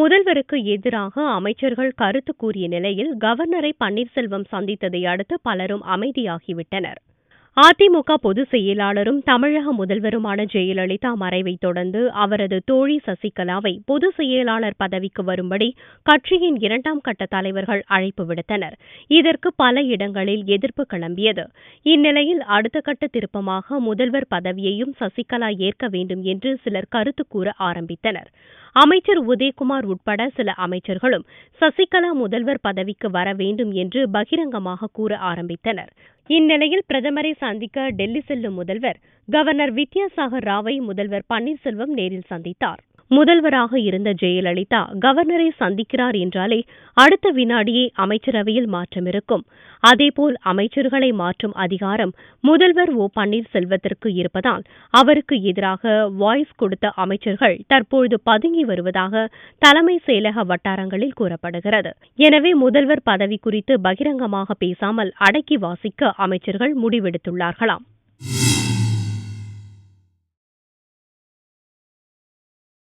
முதல்வருக்கு எதிராக அமைச்சர்கள் கருத்து கூறிய நிலையில் கவர்னரை பன்னீர்செல்வம் சந்தித்ததை அடுத்து பலரும் அமைதியாகிவிட்டனர். அதிமுக பொதுச் செயலாளரும் தமிழக முதல்வருமான ஜெயலலிதா மறைவை தொடர்ந்து அவரது தோழி சசிகலாவை பொதுச் செயலாளர் பதவிக்கு வரும்படி கட்சியின் 2ஆம் கட்ட தலைவர்கள் அழைப்பு விடுத்தனர். இதற்கு பல இடங்களில் எதிர்ப்பு கிளம்பியது. இந்நிலையில் அடுத்த கட்ட திருப்பமாக முதல்வர் பதவியையும் சசிகலா ஏற்க வேண்டும் என்று சிலர் கருத்து கூற ஆரம்பித்தனர். அமைச்சர் உதயகுமார் உட்பட சில அமைச்சர்களும் சசிகலா முதல்வர் பதவிக்கு வர வேண்டும் என்று பகிரங்கமாக கூற ஆரம்பித்தனர். இந்நிலையில் பிரதமரை சந்திக்க டெல்லி செல்லும் முதல்வர் கவர்னர் வித்யாசாகர் ராவை முதல்வர் பன்னீர்செல்வம் நேரில் சந்தித்தார். முதல்வராக இருந்த ஜெயலலிதா கவர்னரை சந்திக்கிறார் என்றாலே அடுத்த வினாடியே அமைச்சரவையில் மாற்றம் இருக்கும். அதேபோல் அமைச்சர்களை மாற்றும் அதிகாரம் முதல்வர் பன்னீர்செல்வத்திற்கு இருப்பதால் அவருக்கு எதிராக வாய்ஸ் கொடுத்த அமைச்சர்கள் தற்போது பதுங்கி வருவதாக தலைமை செயலக வட்டாரங்களில் கூறப்படுகிறது. எனவே முதல்வர் பதவி குறித்து பகிரங்கமாக பேசாமல் அடக்கி வாசிக்க அமைச்சர்கள் முடிவெடுத்துள்ளார்களாம்.